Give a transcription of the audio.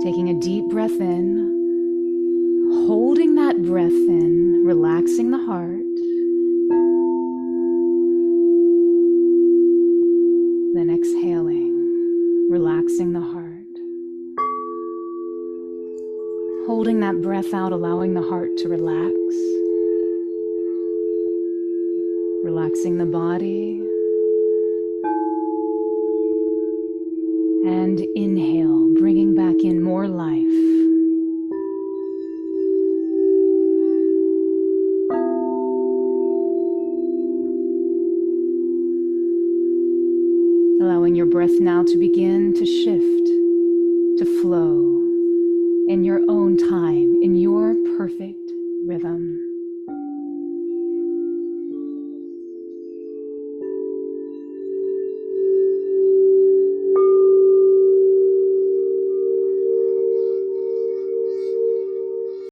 Taking a deep breath in, holding that breath in, relaxing the heart. Then exhaling, relaxing the heart. Holding that breath out, allowing the heart to relax. Relaxing the body. And inhale, bringing back in more life. Allowing your breath now to begin to shift, to flow in your own time, in your perfect rhythm.